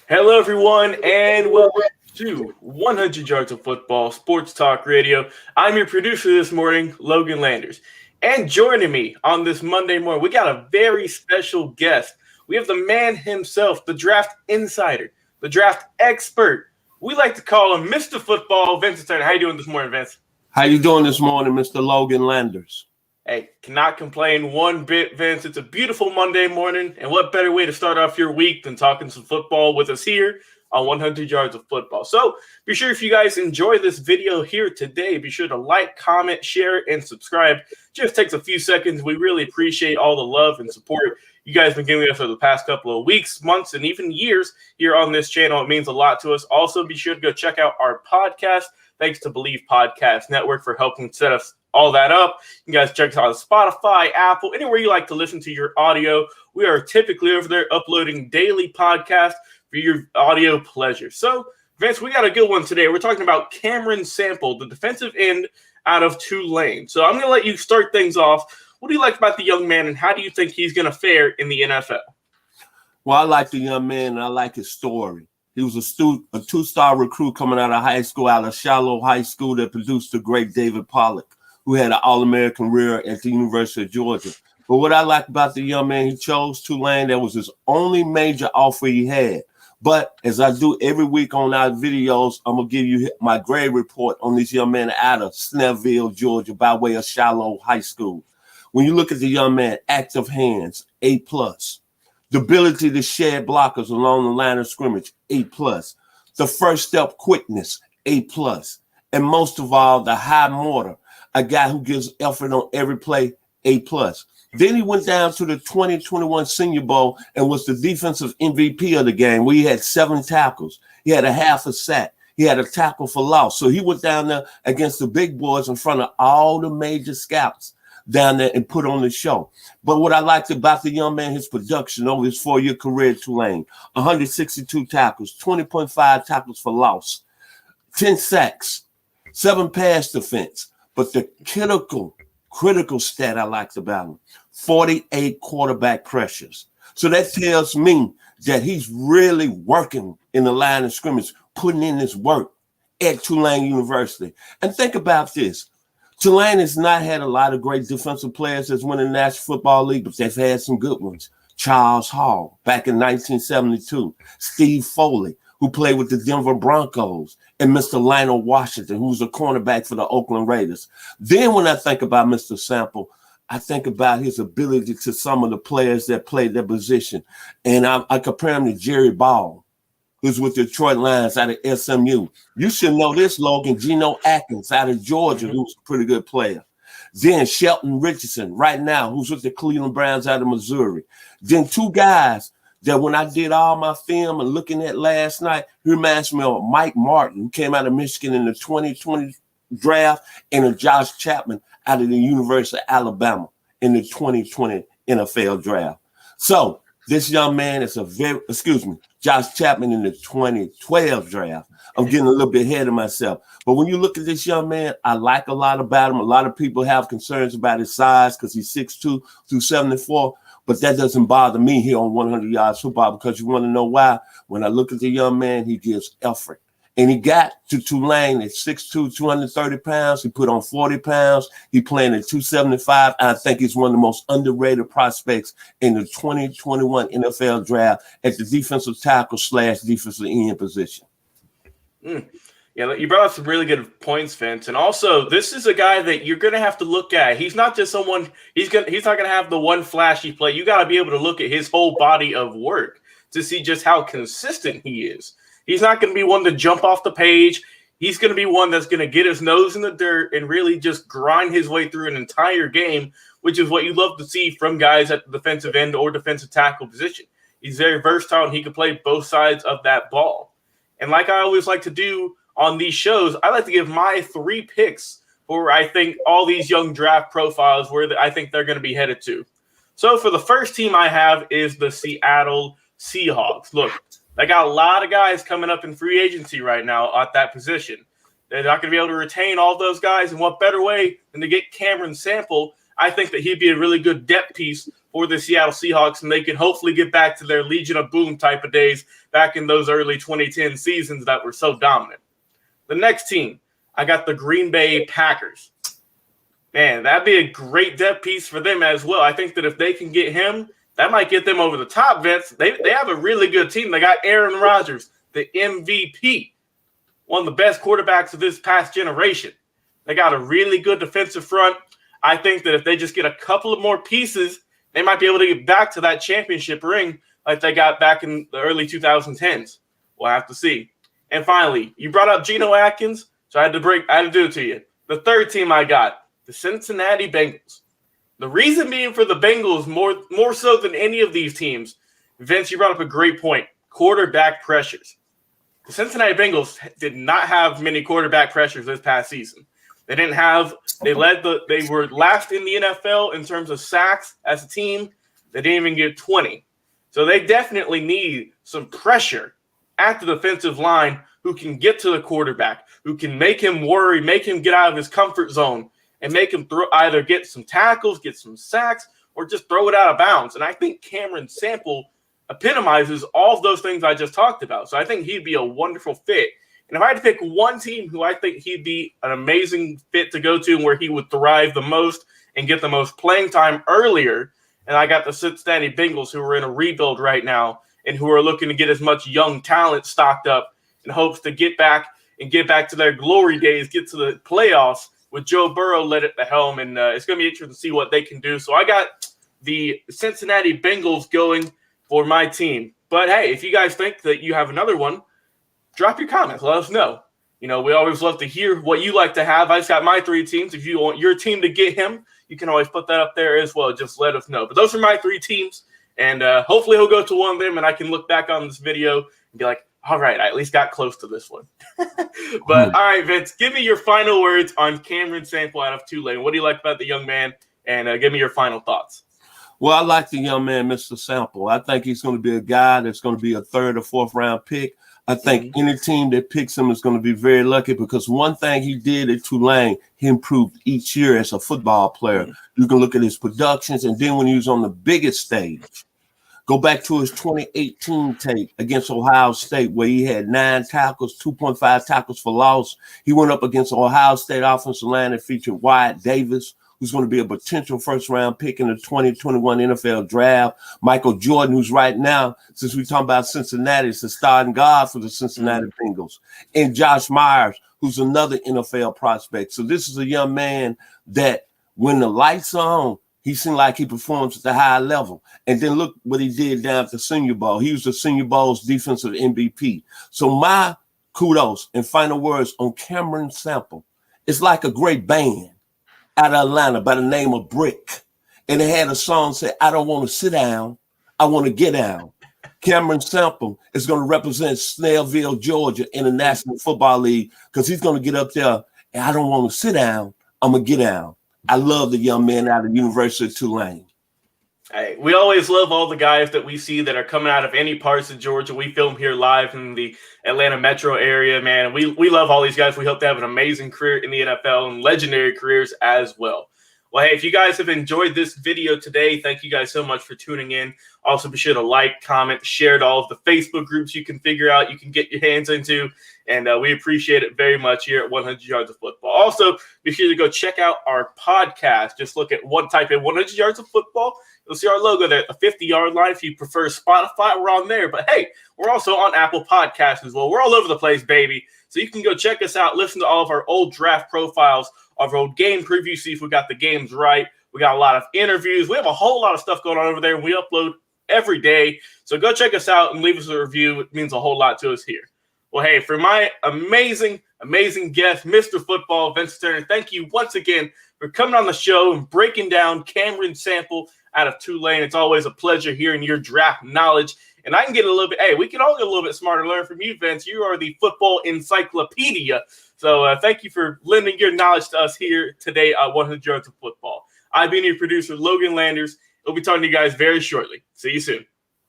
Hello, everyone, and welcome to 100 Yards of Football Sports Talk Radio. I'm your producer this morning, Logan Landers. And joining me on this Monday morning, we got a very special guest. We have the man himself, the draft insider, the draft expert. We like to call him Mr. Football, Vincent Turner. How you doing this morning, Vince? How you doing this morning, Mr. Logan Landers? Hey, cannot complain one bit, Vince. It's a beautiful Monday morning, and what better way to start off your week than talking some football with us here on 100 Yards of Football. So be sure if you guys enjoy this video here today, be sure to like, comment, share, and subscribe. Just takes a few seconds. We really appreciate all the love and support you guys have been giving us for the past couple of weeks, months, and even years here on this channel. It means a lot to us. Also, be sure to go check out our podcast. Thanks to Believe Podcast Network for helping set us all that up. You guys check us out on Spotify, Apple, anywhere you like to listen to your audio. We are typically over there uploading daily podcasts for your audio pleasure. So, Vince, we got a good one today. We're talking about Cameron Sample, the defensive end out of Tulane. So I'm going to let you start things off. What do you like about the young man, and how do you think he's going to fare in the NFL? Well, I like the young man, and I like his story. He was a two-star recruit coming out of high school, out of Shiloh High School, that produced the great David Pollock, who had an All-American career at the University of Georgia. But what I like about the young man, he chose Tulane. That was his only major offer he had. But as I do every week on our videos, I'm going to give you my grade report on this young man out of Snellville, Georgia, by way of Shiloh High School. When you look at the young man, active hands, A+. The ability to shed blockers along the line of scrimmage, A+. The first step quickness, A+. And most of all, the high mortar, a guy who gives effort on every play, A+. Then he went down to the 2021 Senior Bowl and was the defensive MVP of the game, where he had 7 tackles. He had a half a sack. He had a tackle for loss. So he went down there against the big boys in front of all the major scouts down there and put on the show. But what I liked about the young man, his production over his 4-year career at Tulane, 162 tackles, 20.5 tackles for loss, 10 sacks, 7 pass defense. But the critical stat I liked about him, 48 quarterback pressures. So that tells me that he's really working in the line of scrimmage, putting in his work at Tulane University. And think about this. Tulane has not had a lot of great defensive players that's winning the National Football League, but they've had some good ones. Charles Hall, back in 1972. Steve Foley, who played with the Denver Broncos, and Mr. Lionel Washington, who's a cornerback for the Oakland Raiders. Then when I think about Mr. Sample, I think about his ability to some of the players that played their position. And I compare him to Jerry Ball, who's with the Detroit Lions out of SMU. You should know this, Logan. Geno Atkins out of Georgia, who's a pretty good player. Then Shelton Richardson right now, who's with the Cleveland Browns out of Missouri. Then 2 guys that when I did all my film and looking at last night, he reminds me of Mike Martin, who came out of Michigan in the 2020 draft, and of Josh Chapman out of the University of Alabama in the 2020 NFL draft. So this young man is Josh Chapman in the 2012 draft. I'm getting a little bit ahead of myself. But when you look at this young man, I like a lot about him. A lot of people have concerns about his size because he's 6'2", 274. But that doesn't bother me here on 100 Yards Football, because you want to know why? When I look at the young man, he gives effort. And he got to Tulane at 6'2", 230 pounds. He put on 40 pounds. He playing at 275. I think he's one of the most underrated prospects in the 2021 NFL draft at the defensive tackle / defensive end position. Yeah, you brought up some really good points, Vince. And also, this is a guy that you're going to have to look at. He's not just someone – he's not going to have the one flashy play. You got to be able to look at his whole body of work to see just how consistent he is. He's not going to be one to jump off the page. He's going to be one that's going to get his nose in the dirt and really just grind his way through an entire game, which is what you love to see from guys at the defensive end or defensive tackle position. He's very versatile, and he can play both sides of that ball. And like I always like to do on these shows, I like to give my 3 picks for I think all these young draft profiles where I think they're going to be headed to. So for the first team I have is the Seattle Seahawks. Look, they got a lot of guys coming up in free agency right now at that position. They're not going to be able to retain all those guys, and what better way than to get Cameron Sample? I think that he'd be a really good depth piece for the Seattle Seahawks, and they can hopefully get back to their Legion of Boom type of days back in those early 2010 seasons that were so dominant. The next team, I got the Green Bay Packers. Man, that'd be a great depth piece for them as well. I think that if they can get him, that might get them over the top, Vince. They have a really good team. They got Aaron Rodgers, the MVP, one of the best quarterbacks of this past generation. They got a really good defensive front. I think that if they just get a couple of more pieces, they might be able to get back to that championship ring like they got back in the early 2010s. We'll have to see. And finally, you brought up Geno Atkins, so I had to do it to you. The third team I got, the Cincinnati Bengals. The reason being for the Bengals, more so than any of these teams, Vince, you brought up a great point, quarterback pressures. The Cincinnati Bengals did not have many quarterback pressures this past season. They were last in the NFL in terms of sacks as a team. They didn't even get 20. So they definitely need some pressure at the defensive line who can get to the quarterback, who can make him worry, make him get out of his comfort zone, and make him either get some tackles, get some sacks, or just throw it out of bounds. And I think Cameron Sample epitomizes all of those things I just talked about. So I think he'd be a wonderful fit. And if I had to pick one team who I think he'd be an amazing fit to go to and where he would thrive the most and get the most playing time earlier, and I got the Cincinnati Bengals who are in a rebuild right now and who are looking to get as much young talent stocked up in hopes to get back to their glory days, get to the playoffs with Joe Burrow led at the helm. And it's going to be interesting to see what they can do. So I got the Cincinnati Bengals going for my team. But, hey, if you guys think that you have another one, drop your comments. Let us know. You know, we always love to hear what you like to have. I just got my three teams. If you want your team to get him, you can always put that up there as well. Just let us know. But those are my three teams. And hopefully he'll go to one of them and I can look back on this video and be like, all right, I at least got close to this one. But, all right, Vince, give me your final words on Cameron Sample out of Tulane. What do you like about the young man? And give me your final thoughts. Well, I like the young man, Mr. Sample. I think he's going to be a guy that's going to be a third or fourth round pick. I think any team that picks him is going to be very lucky because one thing he did at Tulane, he improved each year as a football player. You can look at his productions, and then when he was on the biggest stage, go back to his 2018 tape against Ohio State where he had 9 tackles, 2.5 tackles for loss. He went up against Ohio State offensive line that featured Wyatt Davis, who's going to be a potential first-round pick in the 2021 NFL draft. Michael Jordan, who's right now, since we're talking about Cincinnati, is the starting guard for the Cincinnati Bengals. And Josh Myers, who's another NFL prospect. So this is a young man that when the lights are on, he seemed like he performs at the high level. And then look what he did down at the Senior Bowl. He was the Senior Bowl's defensive MVP. So my kudos and final words on Cameron Sample. It's like a great band out of Atlanta by the name of Brick. And they had a song say, I don't want to sit down, I want to get down. Cameron Sample is going to represent Snellville, Georgia in the National Football League because he's going to get up there and I don't want to sit down, I'm going to get down. I love the young man out of the University of Tulane. Hey, we always love all the guys that we see that are coming out of any parts of Georgia. We film here live in the Atlanta metro area, man. We love all these guys. We hope to have an amazing career in the NFL and legendary careers as well. Well, hey, if you guys have enjoyed this video today, thank you guys so much for tuning in. Also, be sure to like, comment, share to all of the Facebook groups you can figure out, you can get your hands into, and we appreciate it very much here at 100 Yards of Football. Also, be sure to go check out our podcast. Just type in 100 Yards of Football. You'll see our logo there, the 50-yard line. If you prefer Spotify, we're on there. But, hey, we're also on Apple Podcasts as well. We're all over the place, baby. So you can go check us out, listen to all of our old draft profiles, our old game previews, see if we got the games right. We got a lot of interviews. We have a whole lot of stuff going on over there. We upload every day. So go check us out and leave us a review. It means a whole lot to us here. Well, hey, for my amazing, amazing guest, Mr. Football, Vincent Turner, thank you once again for coming on the show and breaking down Cameron Sample out of Tulane. It's always a pleasure hearing your draft knowledge. And I can get a little bit, we can all get a little bit smarter, learn from you, Vince. You are the football encyclopedia. So thank you for lending your knowledge to us here today at 100 Yards of Football. I've been your producer, Logan Landers. We'll be talking to you guys very shortly. See you soon.